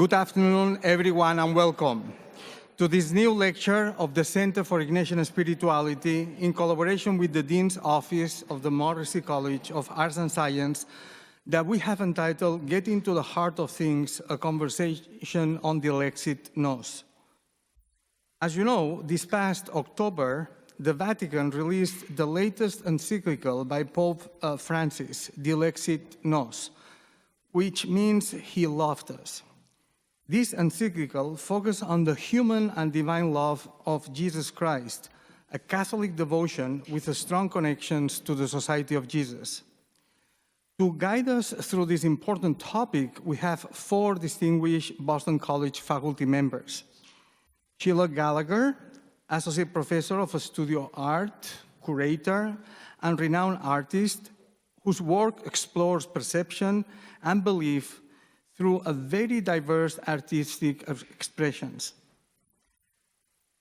Good afternoon, everyone, and welcome to this new lecture of the Center for Ignatian Spirituality in collaboration with the Dean's Office of the Morrissey College of Arts and Science that we have entitled Getting to the Heart of Things, a Conversation on Dilexit Nos. As you know, this past October, the Vatican released the latest encyclical by Pope Francis, Dilexit Nos, which means he loved us. This encyclical focuses on the human and divine love of Jesus Christ, a Catholic devotion with strong connections to the Society of Jesus. To guide us through this important topic, we have four distinguished Boston College faculty members. Sheila Gallagher, Associate Professor of Studio Art, curator, and renowned artist, whose work explores perception and belief through a very diverse artistic expressions.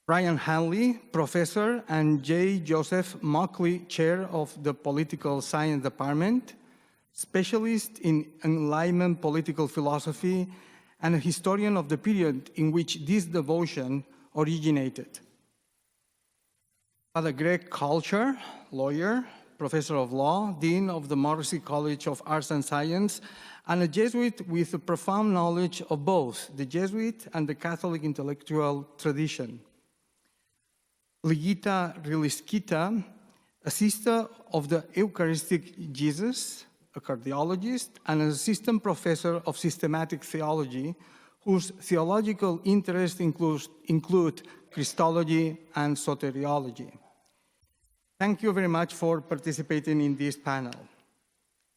Brian Hanley, Professor and J. Joseph Mockley Chair of the Political Science Department, specialist in Enlightenment political philosophy and a historian of the period in which this devotion originated. Father Gregory Kalscheur, lawyer, Professor of Law, Dean of the Morrissey College of Arts and Science, and a Jesuit with a profound knowledge of both the Jesuit and the Catholic intellectual tradition. Ligita Ryliskyte, a sister of the Eucharistic Jesus, a cardiologist, and an assistant professor of systematic theology, whose theological interests include Christology and soteriology. Thank you very much for participating in this panel.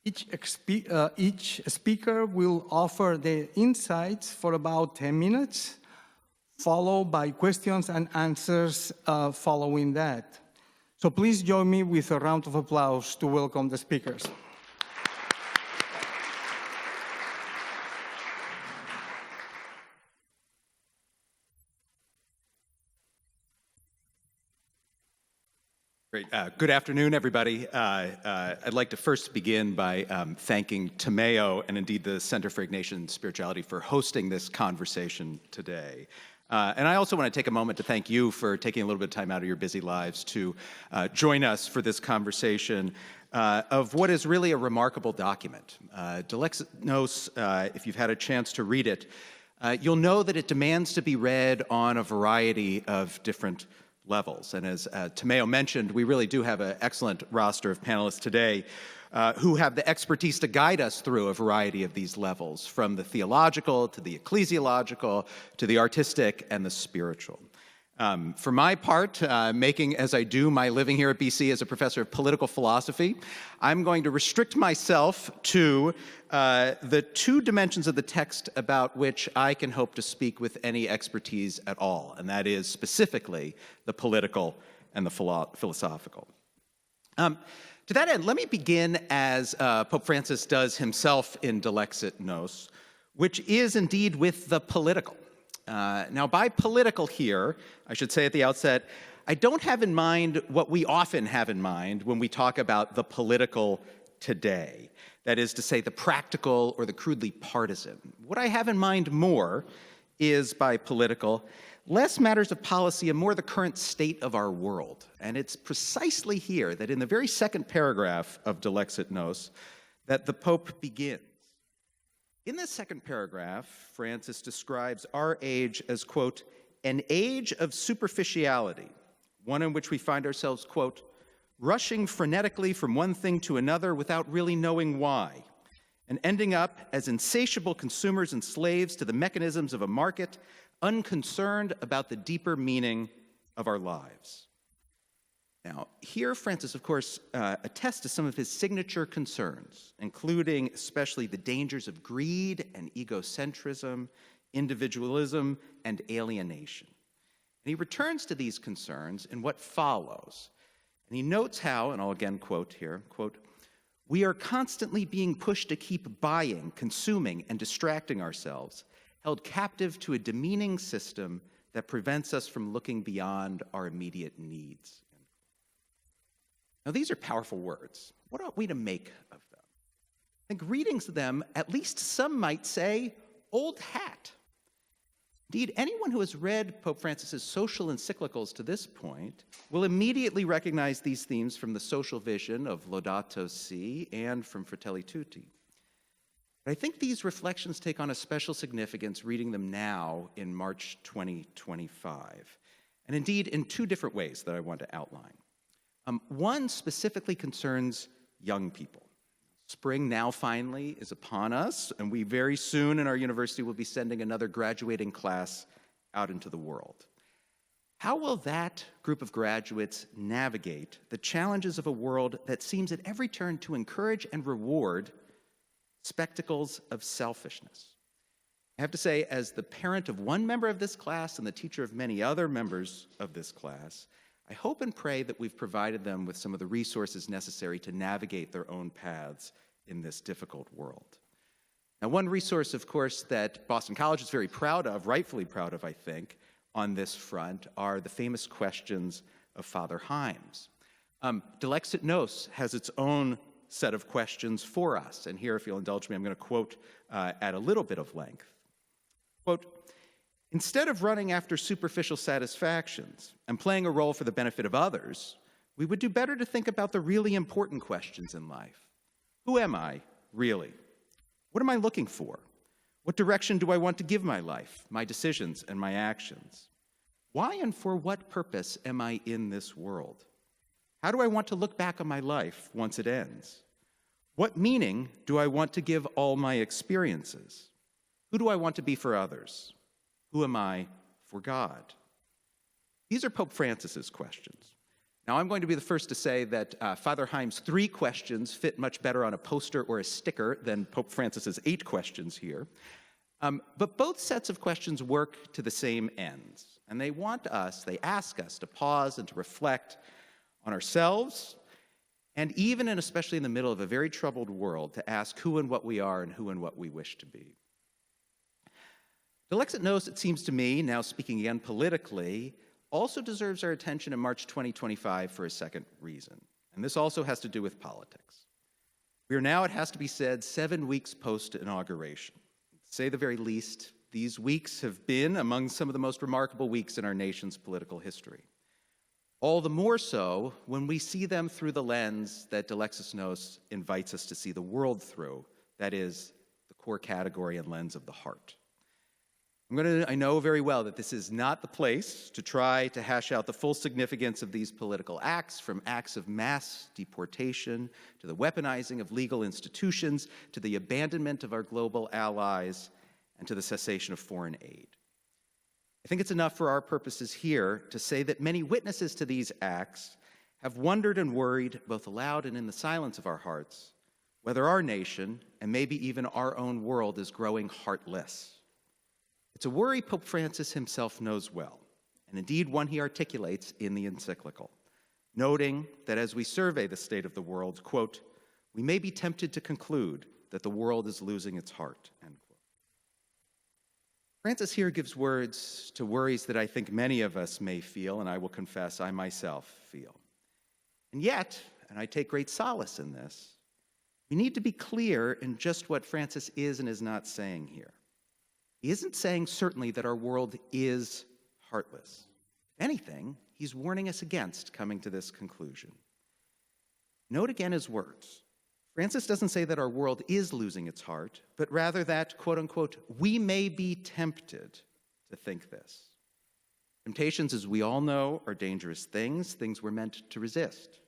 Each speaker will offer their insights for about 10 minutes, followed by questions and answers following that. So please join me with a round of applause to welcome the speakers. Great. Good afternoon, everybody. I'd like to first begin by thanking Tomeo and indeed the Center for Ignatian Spirituality for hosting this conversation today. And I also want to take a moment to thank you for taking a little bit of time out of your busy lives to join us for this conversation of what is really a remarkable document. Dilexit Nos, if you've had a chance to read it, you'll know that it demands to be read on a variety of different levels. And as Tomeo mentioned, we really do have an excellent roster of panelists today who have the expertise to guide us through a variety of these levels, from the theological to the ecclesiological to the artistic and the spiritual. For my part, making as I do my living here at BC as a professor of political philosophy, I'm going to restrict myself to the two dimensions of the text about which I can hope to speak with any expertise at all, and that is specifically the political and the philosophical. To that end, let me begin as Pope Francis does himself in Dilexit Nos, which is indeed with the political. Now, by political here, I should say at the outset, I don't have in mind what we often have in mind when we talk about the political today. That is to say, the practical or the crudely partisan. What I have in mind more is, by political, less matters of policy and more the current state of our world. And it's precisely here that in the very second paragraph of Dilexit Nos that the Pope begins. In this second paragraph, Francis describes our age as, quote, an age of superficiality, one in which we find ourselves, quote, rushing frenetically from one thing to another without really knowing why, and ending up as insatiable consumers and slaves to the mechanisms of a market, unconcerned about the deeper meaning of our lives. Now, here Francis, of course, attests to some of his signature concerns, including especially the dangers of greed and egocentrism, individualism, and alienation. And he returns to these concerns in what follows. And he notes how, and I'll again quote here, quote, we are constantly being pushed to keep buying, consuming, and distracting ourselves, held captive to a demeaning system that prevents us from looking beyond our immediate needs. Now, these are powerful words. What ought we to make of them? I think reading them, at least some might say, old hat. Indeed, anyone who has read Pope Francis's social encyclicals to this point will immediately recognize these themes from the social vision of Laudato Si and from Fratelli Tutti. But I think these reflections take on a special significance reading them now in March 2025, and indeed in two different ways that I want to outline. One specifically concerns young people. Spring now finally is upon us, and we very soon in our university will be sending another graduating class out into the world. How will that group of graduates navigate the challenges of a world that seems at every turn to encourage and reward spectacles of selfishness? I have to say, as the parent of one member of this class and the teacher of many other members of this class, I hope and pray that we've provided them with some of the resources necessary to navigate their own paths in this difficult world. Now, one resource, of course, that Boston College is very proud of, rightfully proud of, I think, on this front, are the famous questions of Father Himes. Dilexit Nos has its own set of questions for us, and here, if you'll indulge me, I'm going to quote at a little bit of length. Quote, "Instead of running after superficial satisfactions and playing a role for the benefit of others, we would do better to think about the really important questions in life. Who am I, really? What am I looking for? What direction do I want to give my life, my decisions, and my actions? Why and for what purpose am I in this world? How do I want to look back on my life once it ends? What meaning do I want to give all my experiences? Who do I want to be for others? Who am I for God?" These are Pope Francis's questions. Now, I'm going to be the first to say that Father Himes' 3 questions fit much better on a poster or a sticker than Pope Francis's 8 questions here. But both sets of questions work to the same ends. And they ask us to pause and to reflect on ourselves, and even and especially in the middle of a very troubled world, to ask who and what we are and who and what we wish to be. Dilexit Nos, it seems to me, now speaking again politically, also deserves our attention in March 2025 for a second reason. And this also has to do with politics. We are now, it has to be said, 7 weeks post-inauguration. To say the very least, these weeks have been among some of the most remarkable weeks in our nation's political history. All the more so when we see them through the lens that Dilexit Nos invites us to see the world through, that is, the core category and lens of the heart. I know very well that this is not the place to try to hash out the full significance of these political acts, from acts of mass deportation to the weaponizing of legal institutions to the abandonment of our global allies and to the cessation of foreign aid. I think it's enough for our purposes here to say that many witnesses to these acts have wondered and worried, both aloud and in the silence of our hearts, whether our nation, and maybe even our own world, is growing heartless. It's a worry Pope Francis himself knows well, and indeed one he articulates in the encyclical, noting that as we survey the state of the world, quote, "we may be tempted to conclude that the world is losing its heart," end quote. Francis here gives words to worries that I think many of us may feel, and I will confess I myself feel. And yet, and I take great solace in this, we need to be clear in just what Francis is and is not saying here. He isn't saying certainly that our world is heartless. If anything, he's warning us against coming to this conclusion. Note again his words. Francis doesn't say that our world is losing its heart, but rather that, quote unquote, we may be tempted to think this. Temptations, as we all know, are dangerous things we're meant to resist.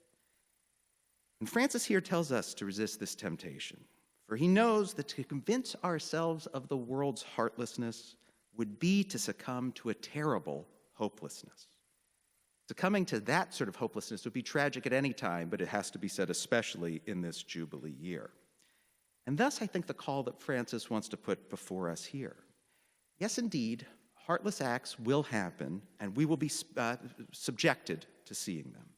And Francis here tells us to resist this temptation. For he knows that to convince ourselves of the world's heartlessness would be to succumb to a terrible hopelessness. Succumbing to that sort of hopelessness would be tragic at any time, but it has to be said especially in this Jubilee year. And thus, I think the call that Francis wants to put before us here. Yes, indeed, heartless acts will happen, and we will be subjected to seeing them.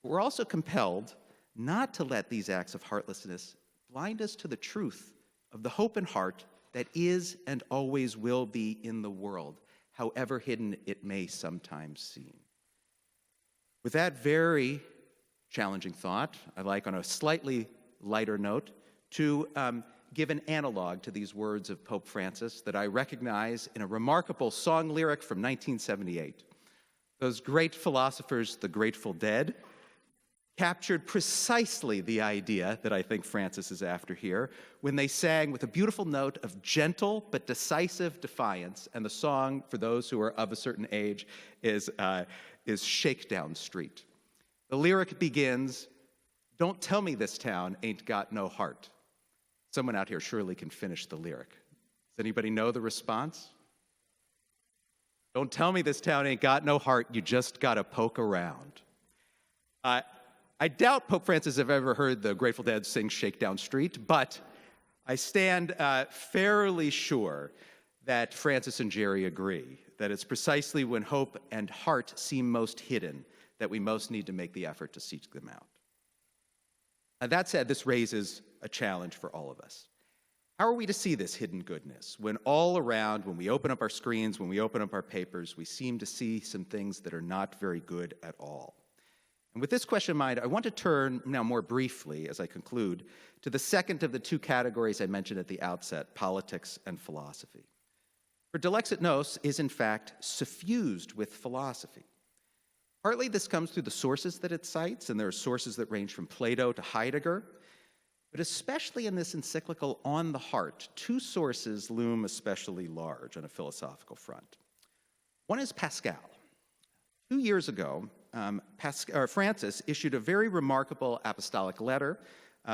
But we're also compelled not to let these acts of heartlessness blind us to the truth of the hope and heart that is and always will be in the world, however hidden it may sometimes seem. With that very challenging thought, I'd like, on a slightly lighter note, to give an analog to these words of Pope Francis that I recognize in a remarkable song lyric from 1978. Those great philosophers, the Grateful Dead, captured precisely the idea that I think Francis is after here when they sang with a beautiful note of gentle but decisive defiance, and the song, for those who are of a certain age, is Shakedown Street. The lyric begins, "Don't tell me this town ain't got no heart." Someone out here surely can finish the lyric. Does anybody know the response? "Don't tell me this town ain't got no heart, you just gotta poke around." I doubt Pope Francis have ever heard the Grateful Dead sing Shakedown Street, but I stand fairly sure that Francis and Jerry agree that it's precisely when hope and heart seem most hidden that we most need to make the effort to seek them out. That said, this raises a challenge for all of us. How are we to see this hidden goodness when all around, when we open up our screens, when we open up our papers, we seem to see some things that are not very good at all? And with this question in mind, I want to turn now more briefly, as I conclude, to the second of the two categories I mentioned at the outset, politics and philosophy. For Dilexit Nos is in fact suffused with philosophy. Partly this comes through the sources that it cites, and there are sources that range from Plato to Heidegger, but especially in this encyclical On the Heart, two sources loom especially large on a philosophical front. One is Pascal. 2 years ago, Francis issued a very remarkable apostolic letter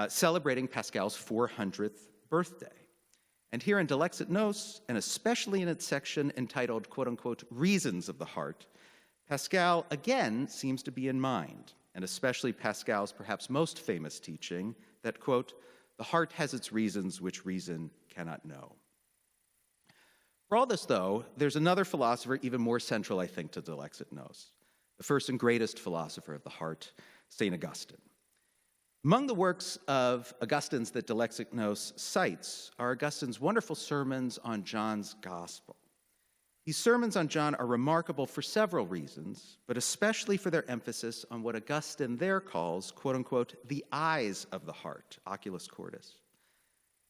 celebrating Pascal's 400th birthday. And here in Dilexit Nos, and especially in its section entitled, quote unquote, Reasons of the Heart, Pascal again seems to be in mind, and especially Pascal's perhaps most famous teaching that, quote, the heart has its reasons which reason cannot know. For all this, though, there's another philosopher even more central, I think, to Dilexit Nos, the first and greatest philosopher of the heart, St. Augustine. Among the works of Augustine's that Dilexit Nos cites are Augustine's wonderful sermons on John's Gospel. These sermons on John are remarkable for several reasons, but especially for their emphasis on what Augustine there calls, quote unquote, the eyes of the heart, oculus cordis.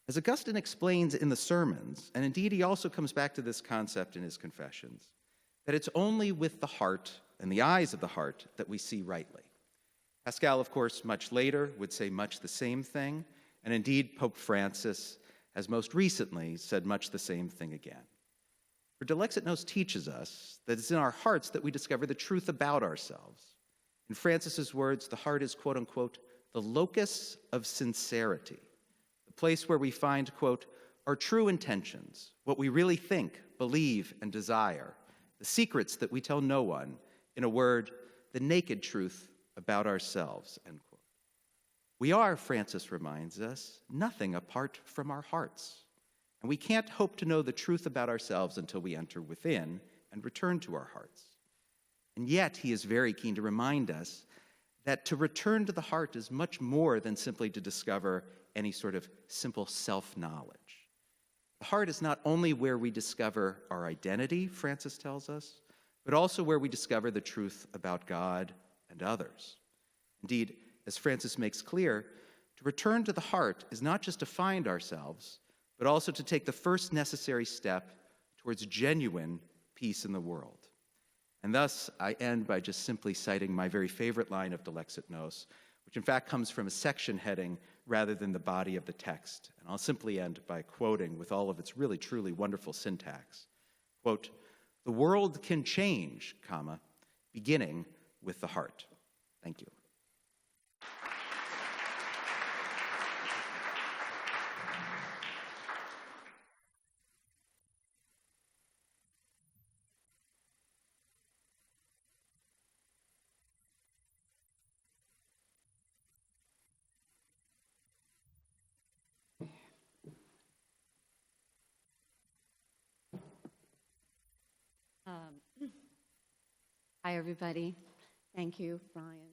As Augustine explains in the sermons, and indeed he also comes back to this concept in his Confessions, that it's only with the heart and the eyes of the heart that we see rightly. Pascal, of course, much later would say much the same thing, and indeed Pope Francis has most recently said much the same thing again. For Dilexit Nos teaches us that it's in our hearts that we discover the truth about ourselves. In Francis's words, the heart is, quote unquote, the locus of sincerity, the place where we find, quote, our true intentions, what we really think, believe, and desire, the secrets that we tell no one, in a word, the naked truth about ourselves, end quote. We are, Francis reminds us, nothing apart from our hearts. And we can't hope to know the truth about ourselves until we enter within and return to our hearts. And yet, he is very keen to remind us that to return to the heart is much more than simply to discover any sort of simple self-knowledge. The heart is not only where we discover our identity, Francis tells us, but also where we discover the truth about God and others. Indeed, as Francis makes clear, to return to the heart is not just to find ourselves, but also to take the first necessary step towards genuine peace in the world. And thus, I end by just simply citing my very favorite line of Dilexit Nos, which in fact comes from a section heading rather than the body of the text. And I'll simply end by quoting with all of its really, truly wonderful syntax, quote, the world can change, comma, beginning with the heart. Thank you. Hi, everybody. Thank you, Ryan.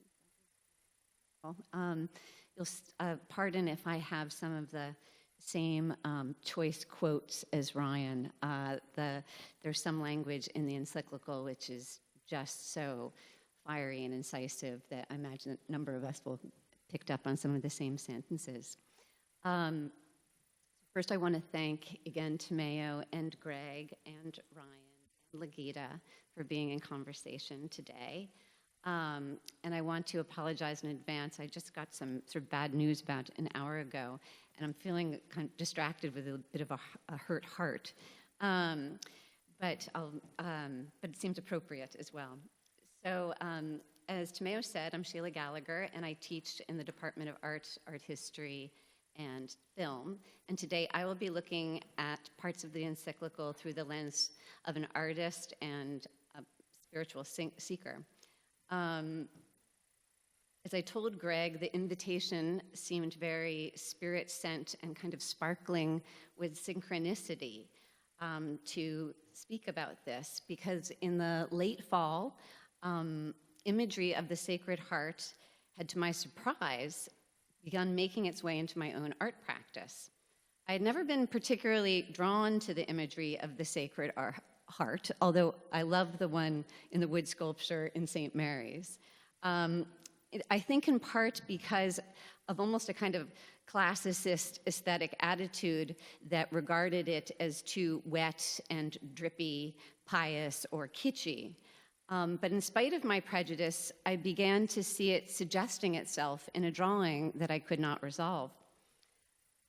You'll pardon if I have some of the same choice quotes as Ryan. There's some language in the encyclical which is just so fiery and incisive that I imagine a number of us will picked up on some of the same sentences. First, I want to thank again Tomeo and Greg and Ryan and Ligita for being in conversation today. And I want to apologize in advance. I just got some sort of bad news about an hour ago, and I'm feeling kind of distracted with a bit of a hurt heart. But it seems appropriate as well. So, as Tomeo said, I'm Sheila Gallagher, and I teach in the Department of Art History, and Film. And today I will be looking at parts of the encyclical through the lens of an artist and a spiritual seeker. As I told Greg, the invitation seemed very spirit-sent and kind of sparkling with synchronicity to speak about this, because in the late fall, imagery of the Sacred Heart had, to my surprise, begun making its way into my own art practice. I had never been particularly drawn to the imagery of the Sacred Heart, although I love the one in the wood sculpture in St. Mary's. I think in part because of almost a kind of classicist aesthetic attitude that regarded it as too wet and drippy, pious, or kitschy. But in spite of my prejudice, I began to see it suggesting itself in a drawing that I could not resolve.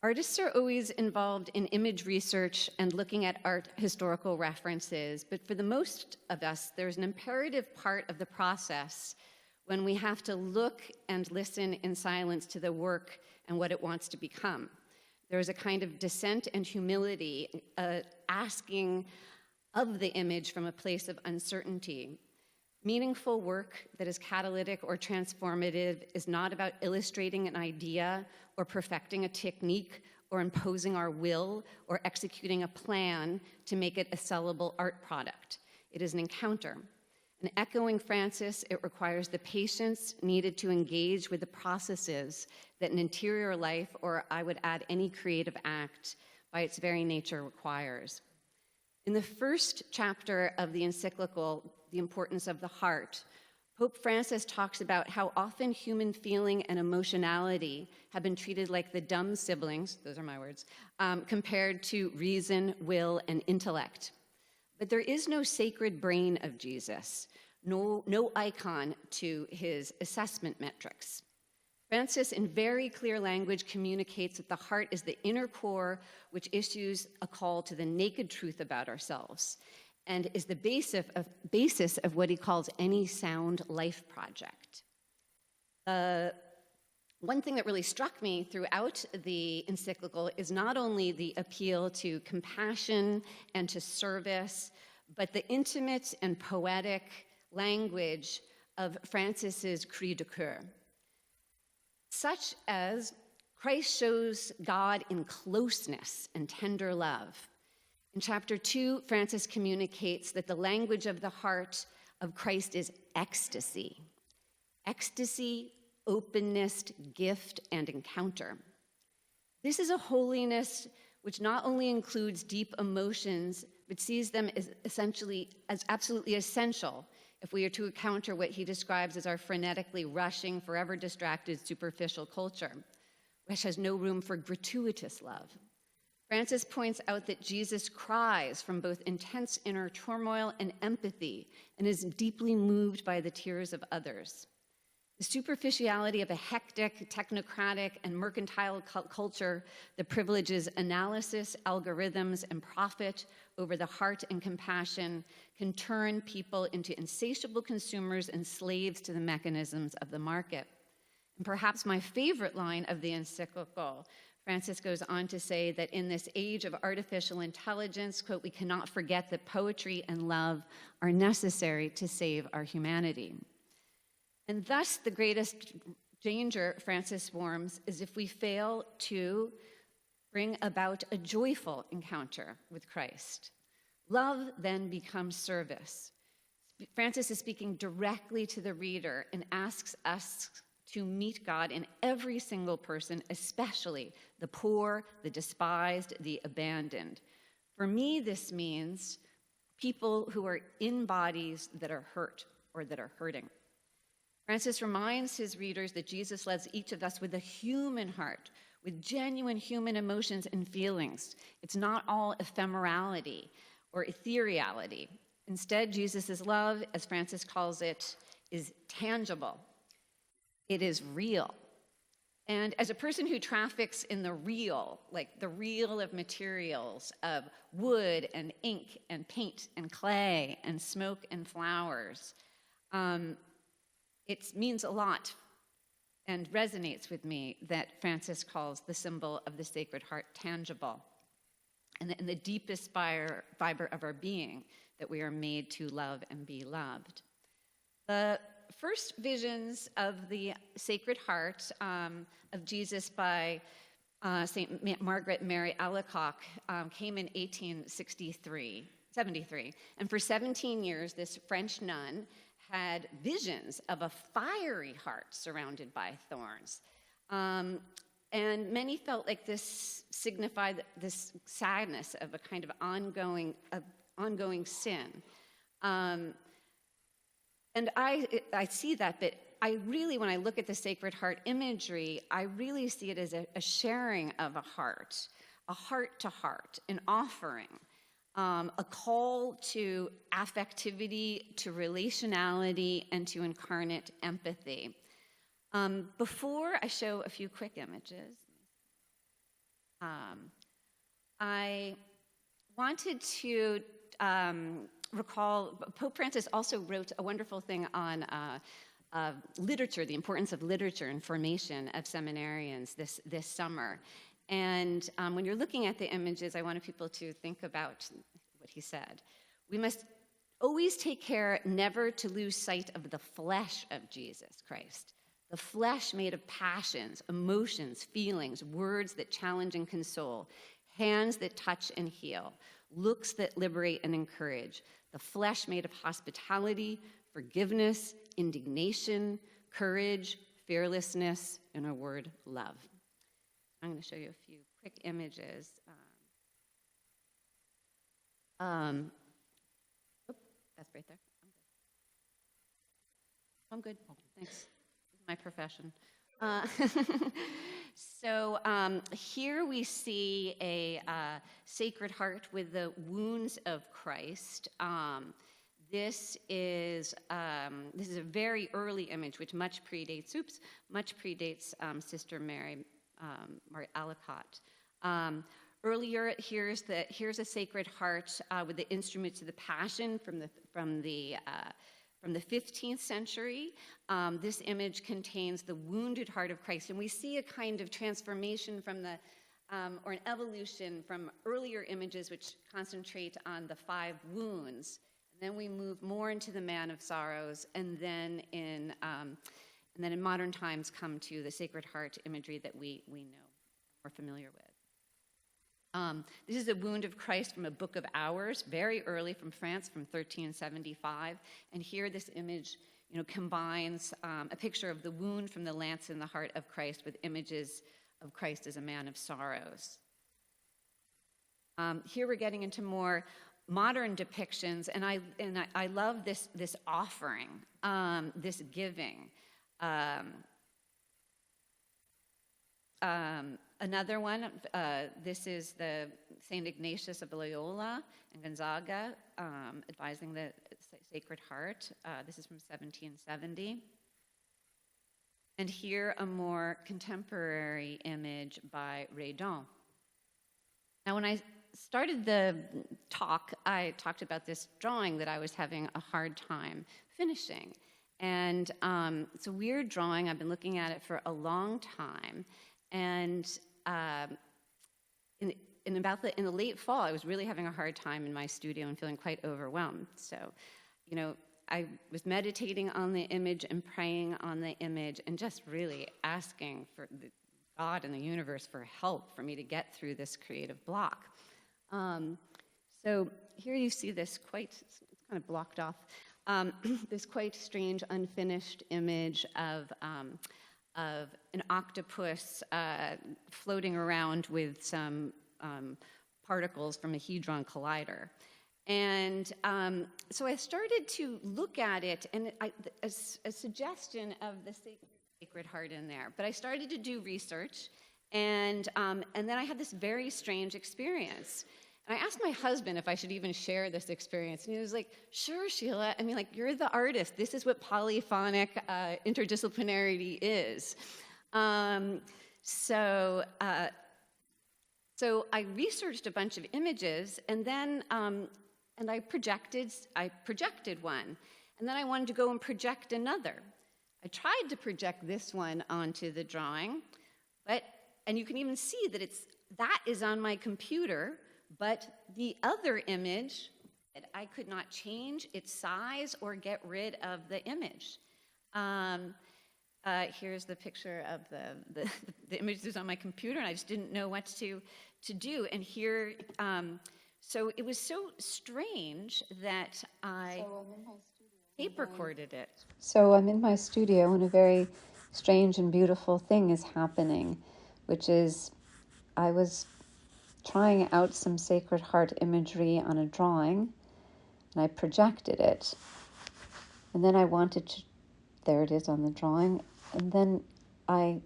Artists are always involved in image research and looking at art historical references, but for the most of us, there's an imperative part of the process when we have to look and listen in silence to the work and what it wants to become. There's a kind of descent and humility, asking of the image from a place of uncertainty. Meaningful work that is catalytic or transformative is not about illustrating an idea or perfecting a technique or imposing our will or executing a plan to make it a sellable art product. It is an encounter. And echoing Francis, it requires the patience needed to engage with the processes that an interior life, or I would add any creative act, by its very nature requires. In the first chapter of the encyclical, The Importance of the Heart, Pope Francis talks about how often human feeling and emotionality have been treated like the dumb siblings, those are my words, compared to reason, will, and intellect. But there is no sacred brain of Jesus, no icon to his assessment metrics. Francis, in very clear language, communicates that the heart is the inner core which issues a call to the naked truth about ourselves and is the basis of what he calls any sound life project. One thing that really struck me throughout the encyclical is not only the appeal to compassion and to service, but the intimate and poetic language of Francis's cri de coeur, such as Christ shows God in closeness and tender love. In chapter 2, Francis communicates that the language of the heart of Christ is ecstasy. Ecstasy, openness, gift, and encounter. This is a holiness which not only includes deep emotions, but sees them as absolutely essential if we are to encounter what he describes as our frenetically rushing, forever distracted, superficial culture, which has no room for gratuitous love. Francis points out that Jesus cries from both intense inner turmoil and empathy and is deeply moved by the tears of others. The superficiality of a hectic, technocratic, and mercantile culture that privileges analysis, algorithms, and profit over the heart and compassion can turn people into insatiable consumers and slaves to the mechanisms of the market. And perhaps my favorite line of the encyclical, Francis goes on to say that in this age of artificial intelligence, quote, we cannot forget that poetry and love are necessary to save our humanity. And thus, the greatest danger, Francis warns, is if we fail to bring about a joyful encounter with Christ. Love then becomes service. Francis is speaking directly to the reader and asks us to meet God in every single person, especially the poor, the despised, the abandoned. For me, this means people who are in bodies that are hurt or that are hurting. Francis reminds his readers that Jesus loves each of us with a human heart, with genuine human emotions and feelings. It's not all ephemerality or ethereality. Instead, Jesus' love, as Francis calls it, is tangible. It is real. And as a person who traffics in the real, like the real of materials, of wood and ink and paint and clay and smoke and flowers, it means a lot and resonates with me that Francis calls the symbol of the Sacred Heart tangible, and in the deepest fiber of our being, that we are made to love and be loved. The first visions of the Sacred Heart of Jesus by St. Margaret Mary Alacoque came in 1873, and for 17 years, this French nun had visions of a fiery heart surrounded by thorns. And many felt like this signified this sadness of a kind of ongoing sin. And I see that, but I really, when I look at the Sacred Heart imagery, I really see it as a sharing of a heart to heart, an offering. A call to affectivity, to relationality, and to incarnate empathy. Before I show a few quick images, I wanted to recall, Pope Francis also wrote a wonderful thing on literature, the importance of literature and formation of seminarians this summer. And when you're looking at the images, I wanted people to think about what he said. We must always take care never to lose sight of the flesh of Jesus Christ. The flesh made of passions, emotions, feelings, words that challenge and console, hands that touch and heal, looks that liberate and encourage. The flesh made of hospitality, forgiveness, indignation, courage, fearlessness, in a word, love. I'm going to show you a few quick images. That's right there. I'm good. Thanks. This is my profession. So here we see a Sacred Heart with the wounds of Christ. This is a very early image, which much predates Sister Mary Alacoque. Earlier, here's a Sacred Heart with the instruments of the Passion from the 15th century. This image contains the wounded heart of Christ, and we see a kind of transformation from or an evolution from earlier images which concentrate on the 5 wounds. And then we move more into the Man of Sorrows, and then in modern times come to the Sacred Heart imagery that we know, we're familiar with. This is a wound of Christ from a Book of Hours, very early from France, from 1375. And here this image, combines a picture of the wound from the lance in the heart of Christ with images of Christ as a man of sorrows. Here we're getting into more modern depictions, and I love this offering, this giving. Another one, this is the St. Ignatius of Loyola and Gonzaga advising the Sacred Heart. This is from 1770. And here a more contemporary image by Redon. Now, when I started the talk, I talked about this drawing that I was having a hard time finishing. And it's a weird drawing. I've been looking at it for a long time. And in the late fall, I was really having a hard time in my studio and feeling quite overwhelmed. So, I was meditating on the image and praying on the image and just really asking for God and the universe for help for me to get through this creative block. So here you see this it's kind of blocked off, this quite strange unfinished image of an octopus floating around with some particles from a Hadron Collider. And so I started to look at it, and a suggestion of the Sacred Heart in there. But I started to do research, And then I had this very strange experience. And I asked my husband if I should even share this experience. And he was like, sure, Sheila. I mean, like, you're the artist. This is what polyphonic interdisciplinarity is. So I researched a bunch of images, and then and I projected one. And then I wanted to go and project another. I tried to project this one onto the drawing, and you can even see that that is on my computer, but the other image, I could not change its size or get rid of the image. Here's the picture of the image that's on my computer, and I just didn't know what to do. And here, so it was so strange that I tape recorded it. So I'm in my studio, and a very strange and beautiful thing is happening, which is I was trying out some Sacred Heart imagery on a drawing, and I projected it. And then I wanted to, there it is on the drawing, and then I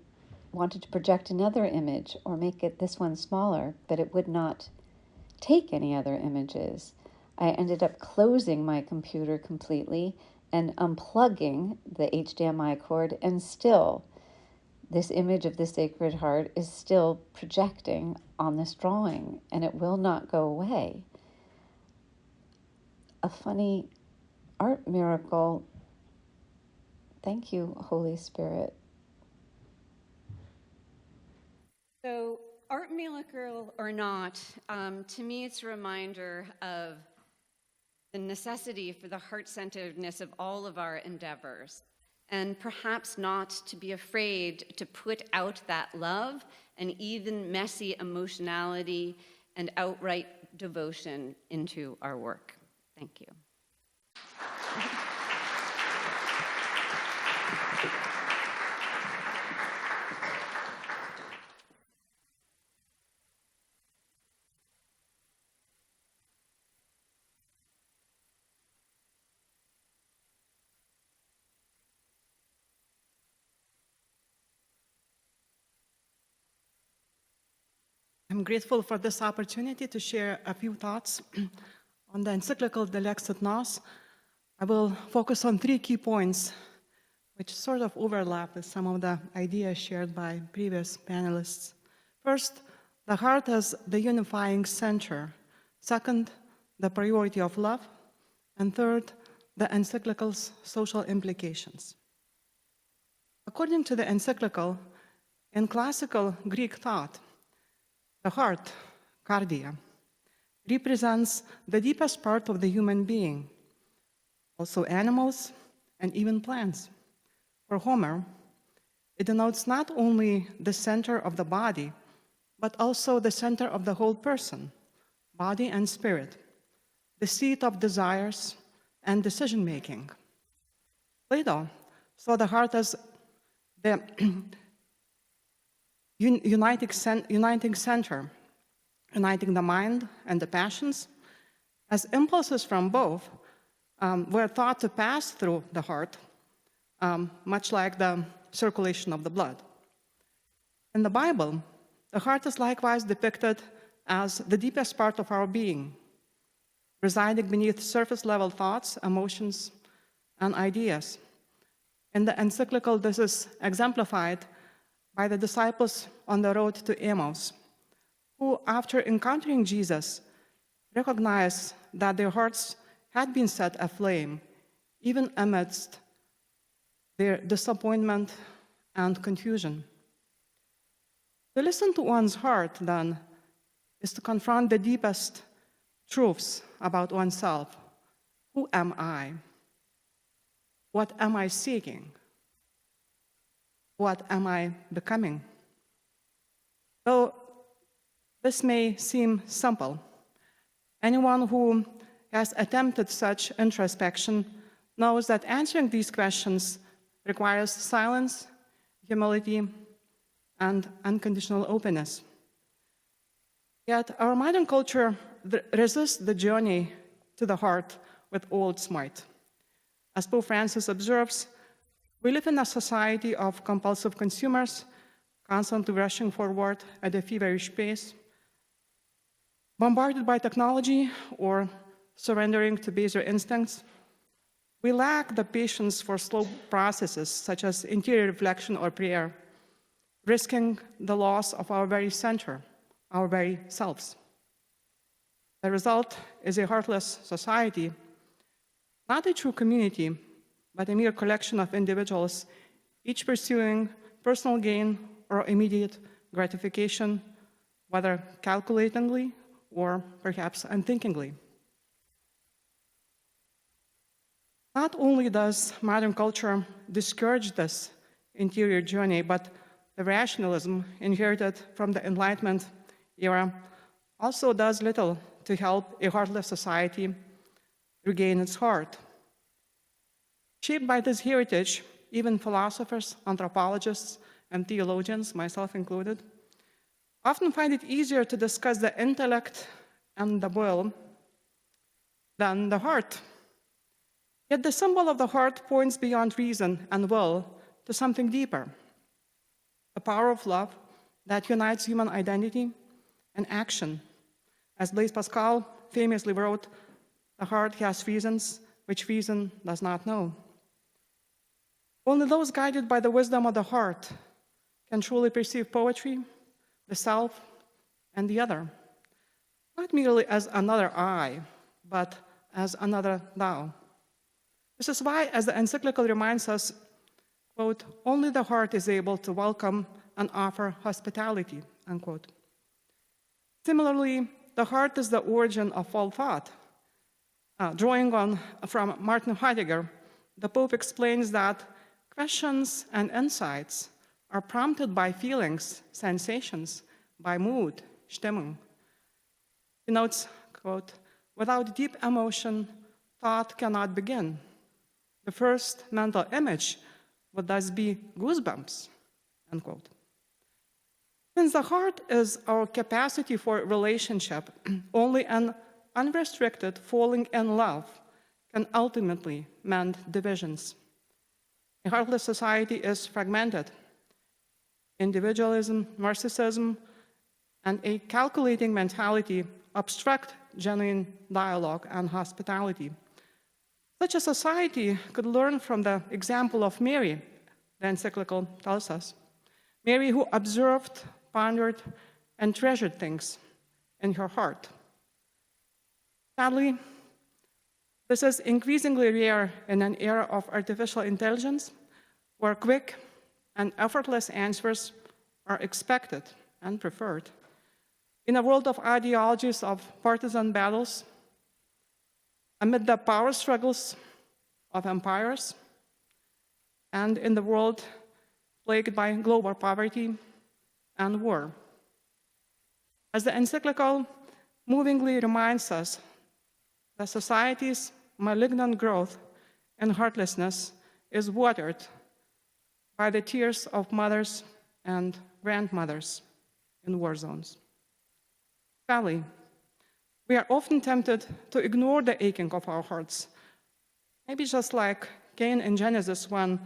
wanted to project another image or make this one smaller, but it would not take any other images. I ended up closing my computer completely and unplugging the HDMI cord, and still this image of the Sacred Heart is still projecting on this drawing, and it will not go away. A funny art miracle. Thank you, Holy Spirit. So, art miracle or not, to me it's a reminder of the necessity for the heart-centeredness of all of our endeavors, and perhaps not to be afraid to put out that love and even messy emotionality and outright devotion into our work. Thank you. I'm grateful for this opportunity to share a few thoughts on the encyclical Dilexit Nos. I will focus on 3 key points, which sort of overlap with some of the ideas shared by previous panelists. First, the heart as the unifying center. Second, the priority of love. And third, the encyclical's social implications. According to the encyclical, in classical Greek thought, the heart, cardia, represents the deepest part of the human being, also animals and even plants. For Homer, it denotes not only the center of the body, but also the center of the whole person, body and spirit, the seat of desires and decision-making. Plato saw the heart as the uniting center, uniting the mind and the passions, as impulses from both were thought to pass through the heart, much like the circulation of the blood. In the Bible, the heart is likewise depicted as the deepest part of our being, residing beneath surface-level thoughts, emotions, and ideas. In the encyclical, this is exemplified by the disciples on the road to Emmaus, who, after encountering Jesus, recognized that their hearts had been set aflame, even amidst their disappointment and confusion. To listen to one's heart, then, is to confront the deepest truths about oneself. Who am I? What am I seeking? What am I becoming? Though this may seem simple, anyone who has attempted such introspection knows that answering these questions requires silence, humility, and unconditional openness. Yet our modern culture resists the journey to the heart with all its might. As Pope Francis observes, we live in a society of compulsive consumers, constantly rushing forward at a feverish pace, bombarded by technology or surrendering to baser instincts. We lack the patience for slow processes such as interior reflection or prayer, risking the loss of our very center, our very selves. The result is a heartless society, not a true community, but a mere collection of individuals, each pursuing personal gain or immediate gratification, whether calculatingly or perhaps unthinkingly. Not only does modern culture discourage this interior journey, but the rationalism inherited from the Enlightenment era also does little to help a heartless society regain its heart. Shaped by this heritage, even philosophers, anthropologists, and theologians, myself included, often find it easier to discuss the intellect and the will than the heart. Yet the symbol of the heart points beyond reason and will to something deeper, the power of love that unites human identity and action. As Blaise Pascal famously wrote, "The heart has reasons which reason does not know." Only those guided by the wisdom of the heart can truly perceive poetry, the self, and the other, not merely as another I, but as another thou. This is why, as the encyclical reminds us, quote, "Only the heart is able to welcome and offer hospitality," unquote. Similarly, the heart is the origin of all thought. Drawing from Martin Heidegger, the Pope explains that questions and insights are prompted by feelings, sensations, by mood, Stimmung. He notes, quote, "Without deep emotion, thought cannot begin. The first mental image would thus be goosebumps," unquote. Since the heart is our capacity for relationship, only an unrestricted falling in love can ultimately mend divisions. A heartless society is fragmented. Individualism, narcissism, and a calculating mentality obstruct genuine dialogue and hospitality. Such a society could learn from the example of Mary, the encyclical tells us. Mary, who observed, pondered, and treasured things in her heart. Sadly, this is increasingly rare in an era of artificial intelligence, where quick and effortless answers are expected and preferred. In a world of ideologies of partisan battles, amid the power struggles of empires, and in the world plagued by global poverty and war. As the encyclical movingly reminds us, that society's malignant growth and heartlessness is watered by the tears of mothers and grandmothers in war zones. Sadly, we are often tempted to ignore the aching of our hearts. Maybe just like Cain in Genesis, when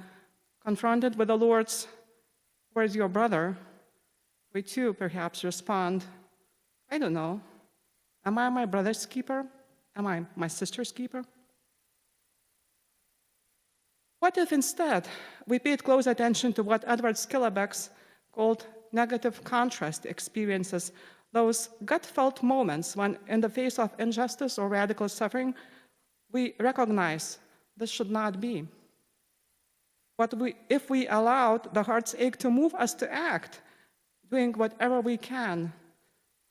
confronted with the Lord's, "Where's your brother?" we too perhaps respond, "I don't know. Am I my brother's keeper? Am I my sister's keeper?" What if instead we paid close attention to what Edward Skillebeck called negative contrast experiences, those gut-felt moments when, in the face of injustice or radical suffering, we recognize this should not be. If we allowed the heart's ache to move us to act, doing whatever we can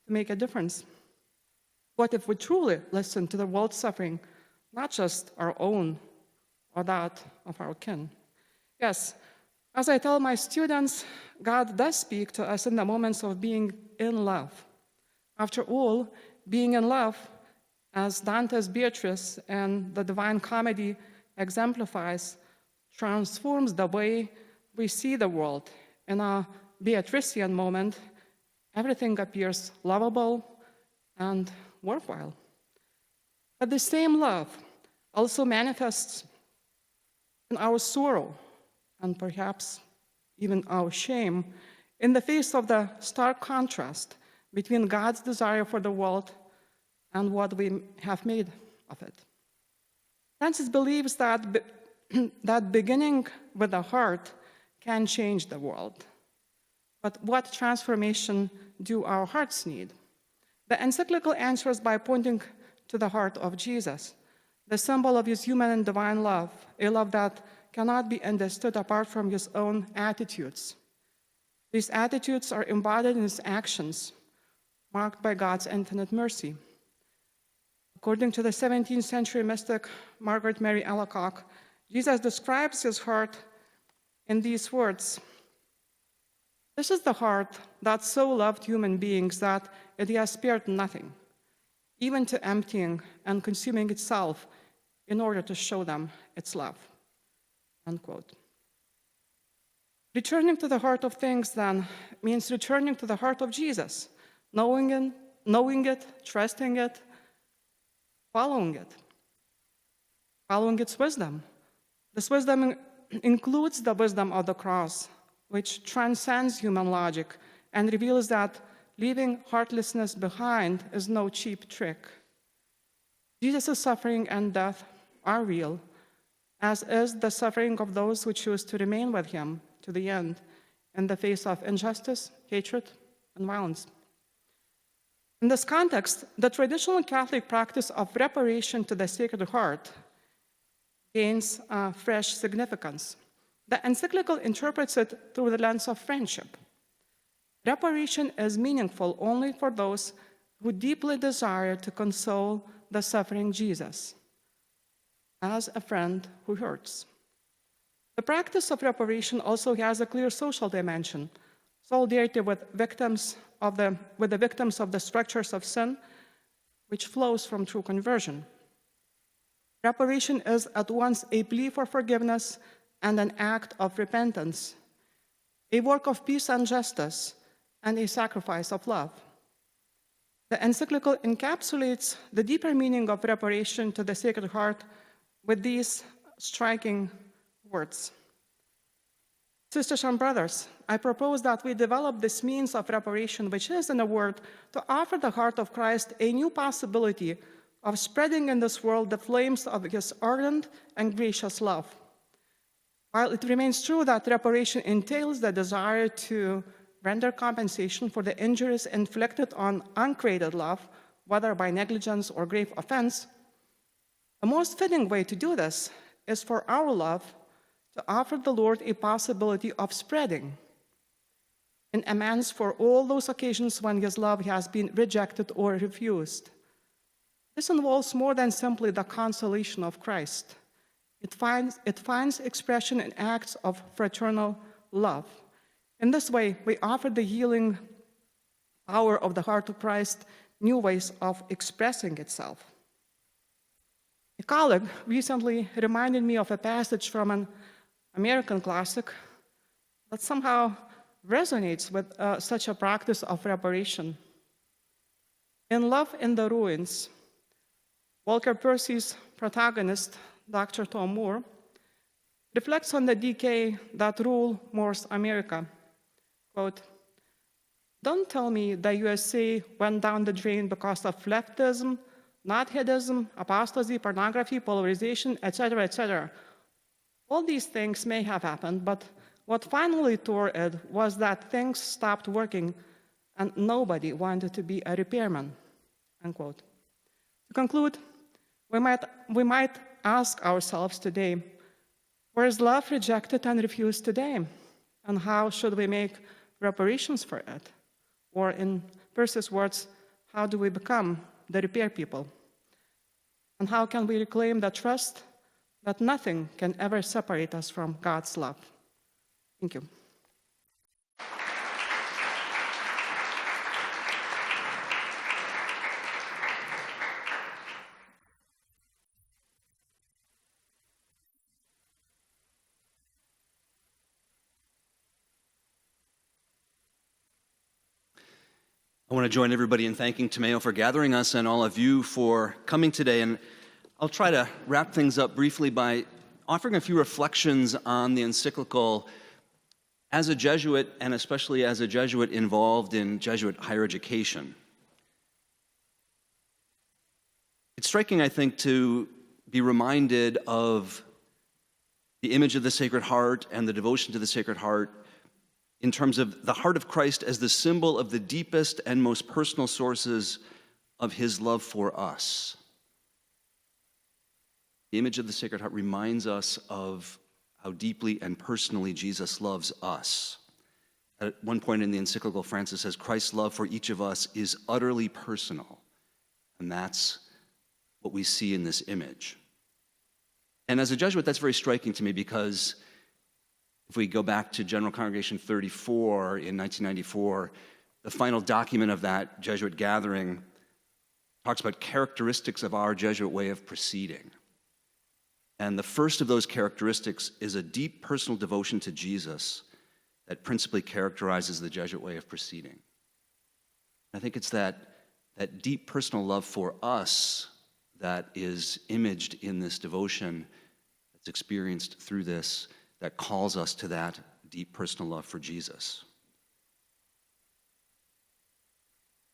to make a difference? What if we truly listen to the world's suffering, not just our own or that of our kin? Yes, as I tell my students, God does speak to us in the moments of being in love. After all, being in love, as Dante's Beatrice and the Divine Comedy exemplifies, transforms the way we see the world. In a Beatrician moment, everything appears lovable and worthwhile. But the same love also manifests in our sorrow and perhaps even our shame in the face of the stark contrast between God's desire for the world and what we have made of it. Francis believes that that beginning with the heart can change the world. But what transformation do our hearts need? The encyclical answers by pointing to the heart of Jesus, the symbol of his human and divine love, a love that cannot be understood apart from his own attitudes. These attitudes are embodied in his actions, marked by God's infinite mercy. According to the 17th century mystic Margaret Mary Alacoque, Jesus describes his heart in these words: "This is the heart that so loved human beings that it has spared nothing, even to emptying and consuming itself in order to show them its love." Unquote. Returning to the heart of things, then, means returning to the heart of Jesus, knowing it, trusting it, following its wisdom. This wisdom includes the wisdom of the cross, which transcends human logic and reveals that leaving heartlessness behind is no cheap trick. Jesus' suffering and death are real, as is the suffering of those who choose to remain with him to the end in the face of injustice, hatred, and violence. In this context, the traditional Catholic practice of reparation to the Sacred Heart gains fresh significance. The encyclical interprets it through the lens of friendship. Reparation is meaningful only for those who deeply desire to console the suffering Jesus, as a friend who hurts. The practice of reparation also has a clear social dimension, solidarity with the victims of the structures of sin, which flows from true conversion. Reparation is at once a plea for forgiveness and an act of repentance, a work of peace and justice, and a sacrifice of love. The encyclical encapsulates the deeper meaning of reparation to the Sacred Heart with these striking words. Sisters and brothers, I propose that we develop this means of reparation, which is, in a word, to offer the heart of Christ a new possibility of spreading in this world the flames of his ardent and gracious love. While it remains true that reparation entails the desire to render compensation for the injuries inflicted on uncreated love, whether by negligence or grave offense, the most fitting way to do this is for our love to offer the Lord a possibility of spreading in amends for all those occasions when his love has been rejected or refused. This involves more than simply the consolation of Christ. It finds expression in acts of fraternal love. In this way, we offer the healing power of the heart of Christ new ways of expressing itself. A colleague recently reminded me of a passage from an American classic that somehow resonates with such a practice of reparation. In Love in the Ruins, Walker Percy's protagonist, Dr. Tom Moore, reflects on the decay that rule Moore's America. Quote, "Don't tell me the USA went down the drain because of leftism, Nazism, apostasy, pornography, polarization, etc., etc. All these things may have happened, but what finally tore it was that things stopped working and nobody wanted to be a repairman." Unquote. To conclude, we might ask ourselves today, where is love rejected and refused today? And how should we make reparations for it? Or in Percy's words, how do we become the repair people? And how can we reclaim the trust that nothing can ever separate us from God's love? Thank you. I want to join everybody in thanking Tomeo for gathering us and all of you for coming today. And I'll try to wrap things up briefly by offering a few reflections on the encyclical As a Jesuit, and especially as a Jesuit involved in Jesuit higher education, it's striking, I think, to be reminded of the image of the Sacred Heart and the devotion to the Sacred Heart in terms of the heart of Christ as the symbol of the deepest and most personal sources of his love for us. The image of the Sacred Heart reminds us of how deeply and personally Jesus loves us. At one point in the encyclical, Francis says, Christ's love for each of us is utterly personal. And that's what we see in this image. And as a Jesuit, that's very striking to me because if we go back to General Congregation 34 in 1994, the final document of that Jesuit gathering talks about characteristics of our Jesuit way of proceeding. And the first of those characteristics is a deep personal devotion to Jesus that principally characterizes the Jesuit way of proceeding. I think it's that deep personal love for us that is imaged in this devotion, that's experienced through this, that calls us to that deep personal love for Jesus.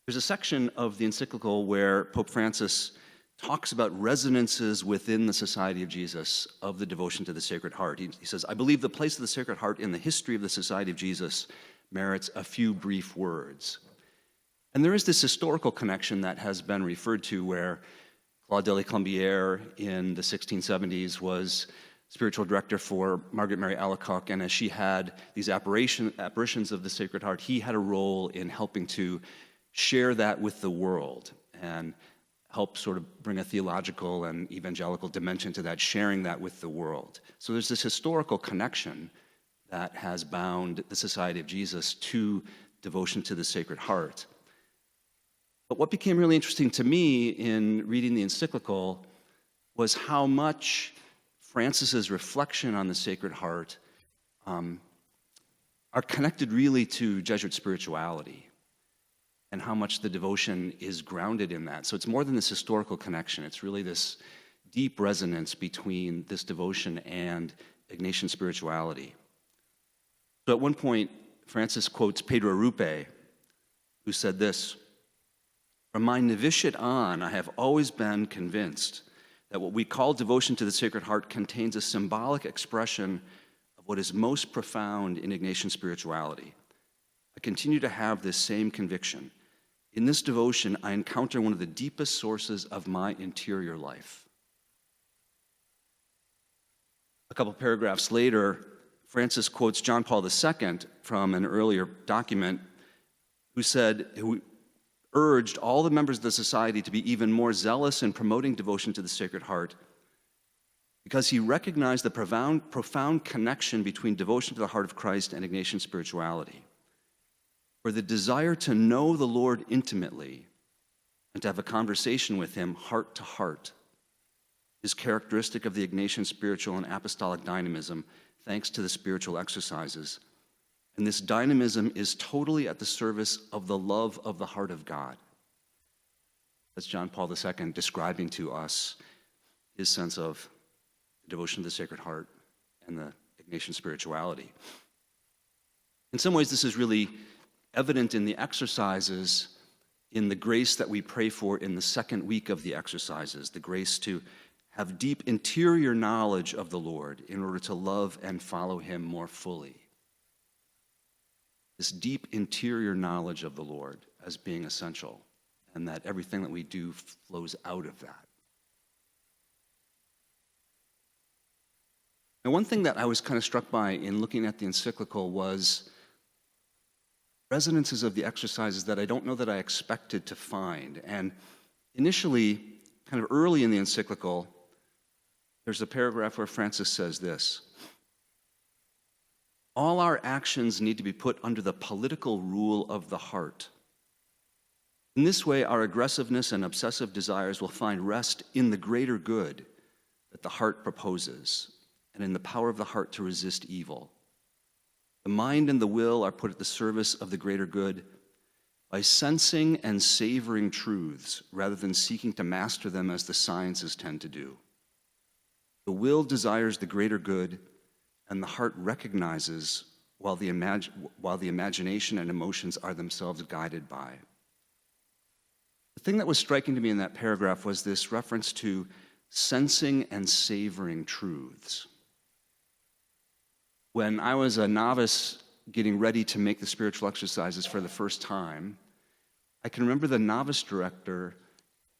There's a section of the encyclical where Pope Francis talks about resonances within the Society of Jesus of the devotion to the Sacred Heart. He says, I believe the place of the Sacred Heart in the history of the Society of Jesus merits a few brief words. And there is this historical connection that has been referred to where Claude de la Colombière in the 1670s was spiritual director for Margaret Mary Alacoque, and as she had these apparitions of the Sacred Heart, he had a role in helping to share that with the world and help sort of bring a theological and evangelical dimension to that, sharing that with the world. So there's this historical connection that has bound the Society of Jesus to devotion to the Sacred Heart. But what became really interesting to me in reading the encyclical was how much Francis's reflection on the Sacred Heart are connected really to Jesuit spirituality, and how much the devotion is grounded in that. So it's more than this historical connection. It's really this deep resonance between this devotion and Ignatian spirituality. So at one point, Francis quotes Pedro Rupe, who said this, "From my novitiate on, I have always been convinced that what we call devotion to the Sacred Heart contains a symbolic expression of what is most profound in Ignatian spirituality. I continue to have this same conviction. In this devotion, I encounter one of the deepest sources of my interior life." A couple paragraphs later, Francis quotes John Paul II from an earlier document who urged all the members of the society to be even more zealous in promoting devotion to the Sacred Heart because he recognized the profound connection between devotion to the heart of Christ and Ignatian spirituality. For the desire to know the Lord intimately and to have a conversation with him heart to heart is characteristic of the Ignatian spiritual and apostolic dynamism, thanks to the spiritual exercises. And this dynamism is totally at the service of the love of the heart of God. That's John Paul II describing to us his sense of devotion to the Sacred Heart and the Ignatian spirituality. In some ways, this is really evident in the exercises, in the grace that we pray for in the second week of the exercises, the grace to have deep interior knowledge of the Lord in order to love and follow him more fully. This deep interior knowledge of the Lord as being essential, and that everything that we do flows out of that. Now, one thing that I was kind of struck by in looking at the encyclical was resonances of the exercises that I don't know that I expected to find. And initially, kind of early in the encyclical, there's a paragraph where Francis says this: "All our actions need to be put under the political rule of the heart. In this way, our aggressiveness and obsessive desires will find rest in the greater good that the heart proposes, and in the power of the heart to resist evil. The mind and the will are put at the service of the greater good by sensing and savoring truths rather than seeking to master them as the sciences tend to do. The will desires the greater good, and the heart recognizes while the imagination and emotions are themselves guided by. The thing that was striking to me in that paragraph was this reference to sensing and savoring truths. When I was a novice getting ready to make the spiritual exercises for the first time, I can remember the novice director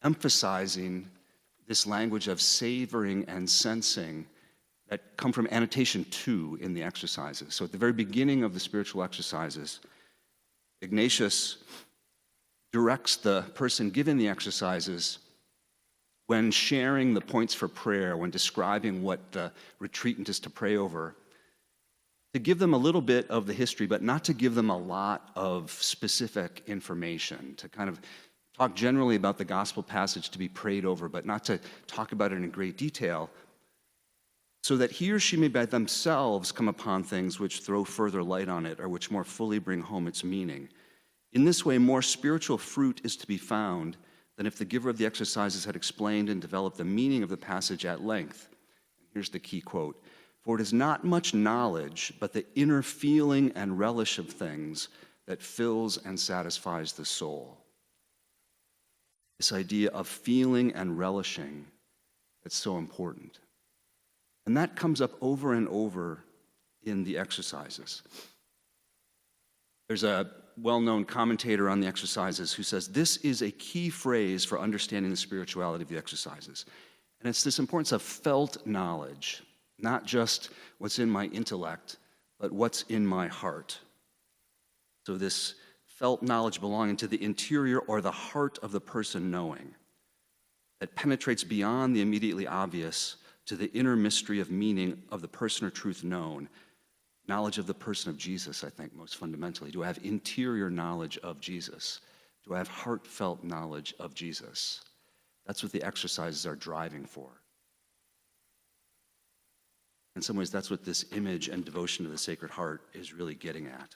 emphasizing this language of savoring and sensing that come from annotation 2 in the exercises. So at the very beginning of the spiritual exercises, Ignatius directs the person given the exercises, when sharing the points for prayer, when describing what the retreatant is to pray over, to give them a little bit of the history, but not to give them a lot of specific information, to kind of talk generally about the gospel passage to be prayed over, but not to talk about it in great detail, so that he or she may by themselves come upon things which throw further light on it or which more fully bring home its meaning. In this way, more spiritual fruit is to be found than if the giver of the exercises had explained and developed the meaning of the passage at length. Here's the key quote: "For it is not much knowledge, but the inner feeling and relish of things that fills and satisfies the soul." This idea of feeling and relishing, that's so important. And that comes up over and over in the exercises. There's a well-known commentator on the exercises who says this is a key phrase for understanding the spirituality of the exercises. And it's this importance of felt knowledge, not just what's in my intellect, but what's in my heart. So this felt knowledge belonging to the interior or the heart of the person knowing, that penetrates beyond the immediately obvious to the inner mystery of meaning of the person or truth known. Knowledge of the person of Jesus, I think, most fundamentally. Do I have interior knowledge of Jesus? Do I have heartfelt knowledge of Jesus? That's what the exercises are driving for. In some ways, that's what this image and devotion to the Sacred Heart is really getting at.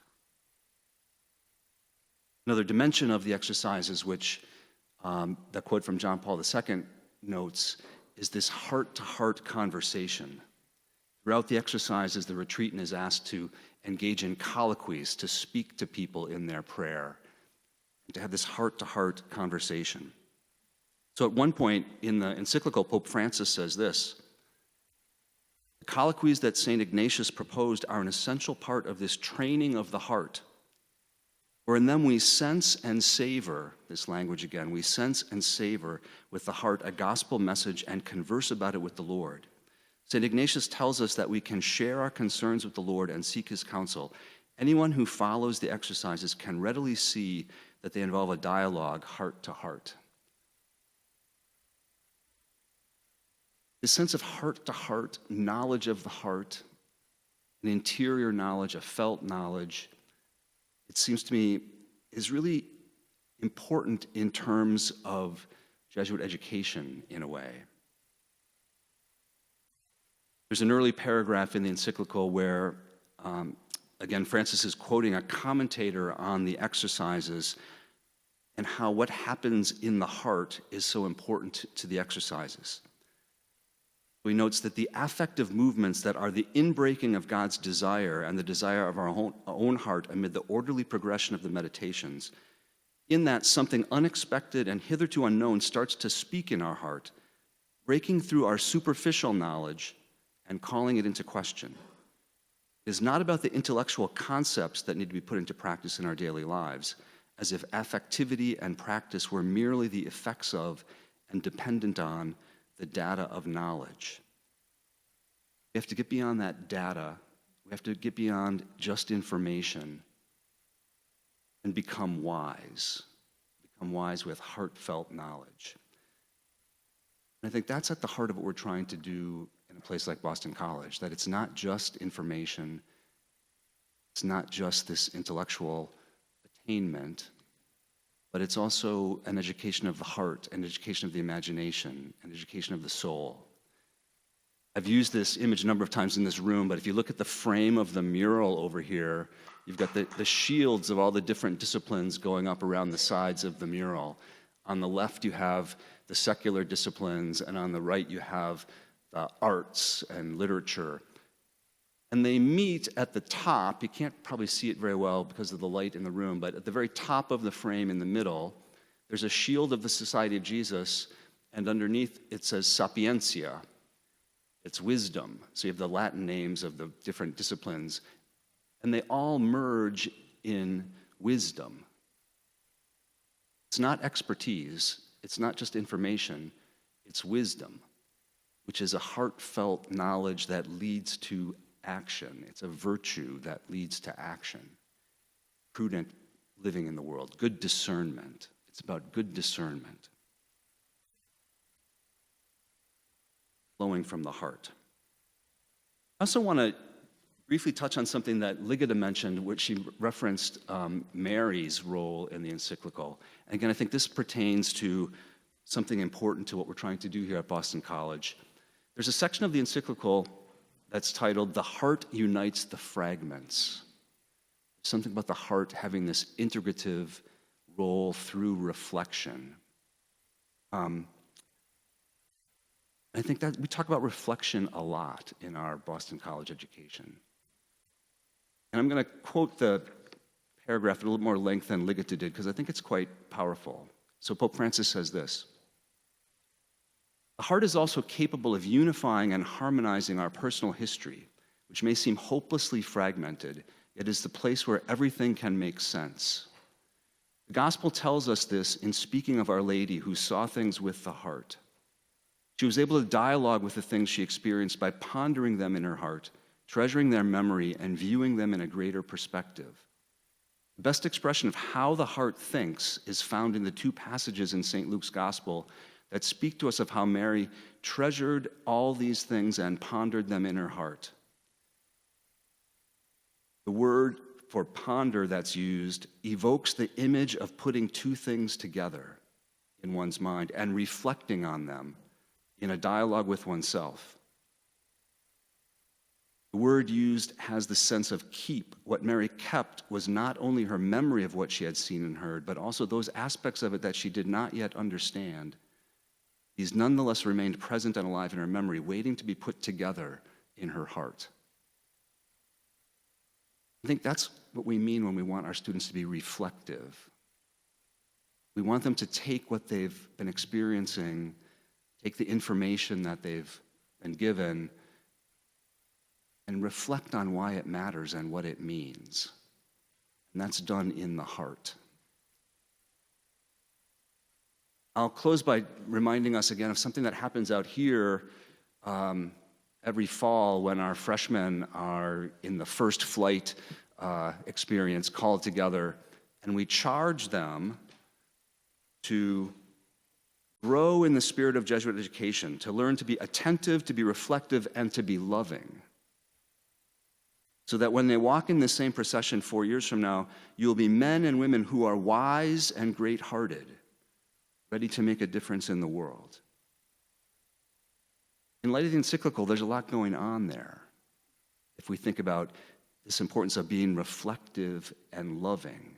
Another dimension of the exercises, which the quote from John Paul II notes, is this heart-to-heart conversation. Throughout the exercises, the retreatant is asked to engage in colloquies, to speak to people in their prayer, and to have this heart-to-heart conversation. So at one point in the encyclical, Pope Francis says this: "The colloquies that St. Ignatius proposed are an essential part of this training of the heart, for in them we sense and savor," this language again, "we sense and savor with the heart a gospel message and converse about it with the Lord. St. Ignatius tells us that we can share our concerns with the Lord and seek his counsel. Anyone who follows the exercises can readily see that they involve a dialogue heart to heart." This sense of heart-to-heart knowledge of the heart, an interior knowledge, a felt knowledge, it seems to me is really important in terms of Jesuit education in a way. There's an early paragraph in the encyclical where, again, Francis is quoting a commentator on the exercises and how what happens in the heart is so important to the exercises. He notes that the affective movements that are the inbreaking of God's desire and the desire of our own heart amid the orderly progression of the meditations, in that something unexpected and hitherto unknown starts to speak in our heart, breaking through our superficial knowledge and calling it into question. It is not about the intellectual concepts that need to be put into practice in our daily lives, as if affectivity and practice were merely the effects of and dependent on the data of knowledge. We have to get beyond that data. We have to get beyond just information and become wise with heartfelt knowledge. And I think that's at the heart of what we're trying to do in a place like Boston College, that it's not just information, it's not just this intellectual attainment, but it's also an education of the heart, an education of the imagination, an education of the soul. I've used this image a number of times in this room, but if you look at the frame of the mural over here, you've got the shields of all the different disciplines going up around the sides of the mural. On the left, you have the secular disciplines, and on the right, you have the arts and literature. And they meet at the top. You can't probably see it very well because of the light in the room, but at the very top of the frame in the middle, there's a shield of the Society of Jesus, and underneath it says Sapientia. It's wisdom. So you have the Latin names of the different disciplines, and they all merge in wisdom. It's not expertise, it's not just information, it's wisdom, which is a heartfelt knowledge that leads to action. It's a virtue that leads to action. Prudent living in the world, good discernment. It's about good discernment flowing from the heart. I also want to briefly touch on something that Ligita mentioned, which she referenced Mary's role in the encyclical. And again, I think this pertains to something important to what we're trying to do here at Boston College. There's a section of the encyclical that's titled, "The Heart Unites the Fragments." Something about the heart having this integrative role through reflection. I think that we talk about reflection a lot in our Boston College education. And I'm going to quote the paragraph at a little more length than Ligita did, because I think it's quite powerful. So Pope Francis says this: "The heart is also capable of unifying and harmonizing our personal history, which may seem hopelessly fragmented, yet is the place where everything can make sense. The gospel tells us this in speaking of Our Lady, who saw things with the heart. She was able to dialogue with the things she experienced by pondering them in her heart, treasuring their memory, and viewing them in a greater perspective. The best expression of how the heart thinks is found in the two passages in St. Luke's Gospel that speak to us of how Mary treasured all these things and pondered them in her heart. The word for ponder that's used evokes the image of putting two things together in one's mind and reflecting on them in a dialogue with oneself. The word used has the sense of keep. What Mary kept was not only her memory of what she had seen and heard, but also those aspects of it that she did not yet understand. These nonetheless remained present and alive in her memory, waiting to be put together in her heart." I think that's what we mean when we want our students to be reflective. We want them to take what they've been experiencing, take the information that they've been given, and reflect on why it matters and what it means. And that's done in the heart. I'll close by reminding us again of something that happens out here every fall when our freshmen are in the first flight experience called together, and we charge them to grow in the spirit of Jesuit education, to learn to be attentive, to be reflective, and to be loving. So that when they walk in the same procession 4 years from now, you'll be men and women who are wise and great-hearted, ready to make a difference in the world. In light of the encyclical, there's a lot going on there. If we think about this importance of being reflective and loving,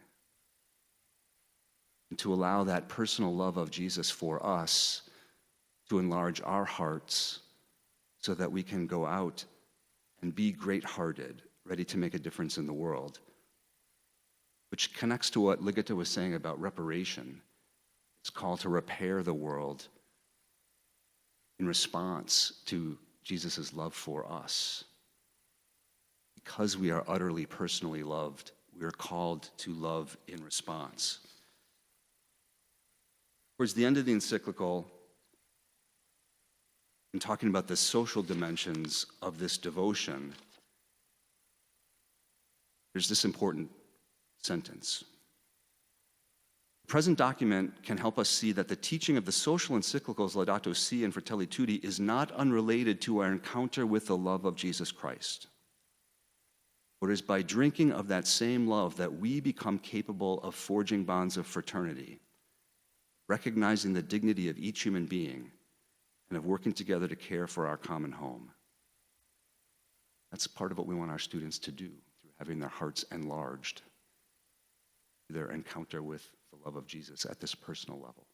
and to allow that personal love of Jesus for us to enlarge our hearts so that we can go out and be great-hearted, ready to make a difference in the world, which connects to what Ligita was saying about reparation. It's called to repair the world in response to Jesus' love for us. Because we are utterly personally loved, we are called to love in response. Towards the end of the encyclical, in talking about the social dimensions of this devotion, there's this important sentence. The present document can help us see that the teaching of the social encyclicals Laudato Si and Fratelli Tutti is not unrelated to our encounter with the love of Jesus Christ. For it is by drinking of that same love that we become capable of forging bonds of fraternity, recognizing the dignity of each human being, and of working together to care for our common home. That's part of what we want our students to do through having their hearts enlarged, through their encounter with the love of Jesus at this personal level.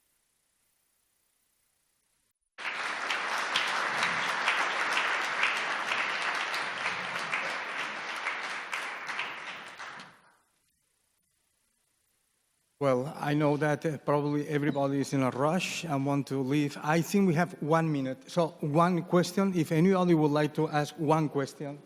Well, I know that probably everybody is in a rush and want to leave. I think we have 1 minute. So one question, if anybody would like to ask one question.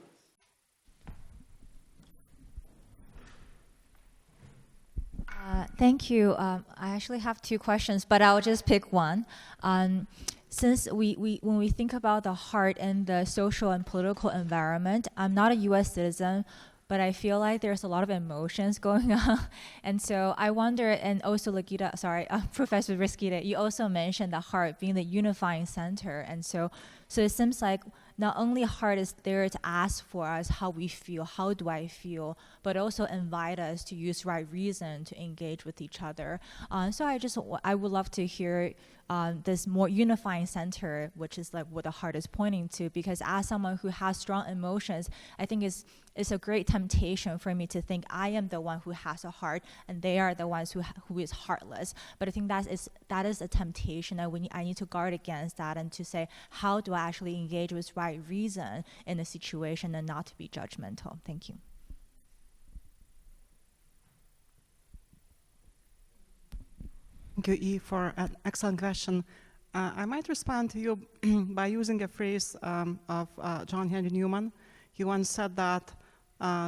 Thank you. I actually have two questions, but I'll just pick one. Since when we think about the heart and the social and political environment, I'm not a U.S. citizen, but I feel like there's a lot of emotions going on. And so I wonder, and also Professor Ryliskyte, you also mentioned the heart being the unifying center. And so it seems like not only heart is there to ask for us how we feel, how do I feel, but also invite us to use right reason to engage with each other. So I would love to hear this more unifying center, which is like what the heart is pointing to, because as someone who has strong emotions, I think it's a great temptation for me to think I am the one who has a heart and they are the ones who is heartless. But I think that is a temptation that I need to guard against that, and to say, how do I actually engage with right reason in a situation and not to be judgmental? Thank you. Thank you, E, for an excellent question. I might respond to you by using a phrase of John Henry Newman. He once said that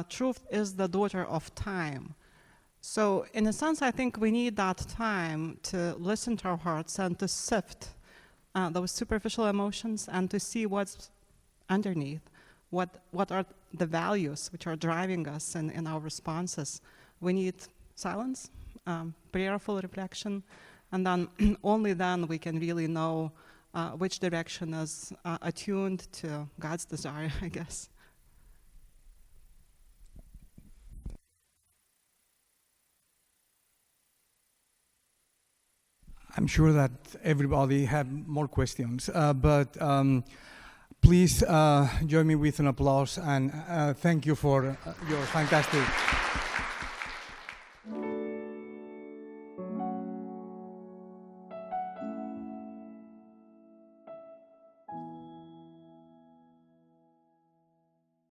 truth is the daughter of time. So in a sense, I think we need that time to listen to our hearts and to sift those superficial emotions and to see what's underneath, what are the values which are driving us in our responses. We need silence, prayerful reflection, and then only then we can really know which direction is attuned to God's desire, I guess. I'm sure that everybody have more questions, but please join me with an applause, and thank you for your fantastic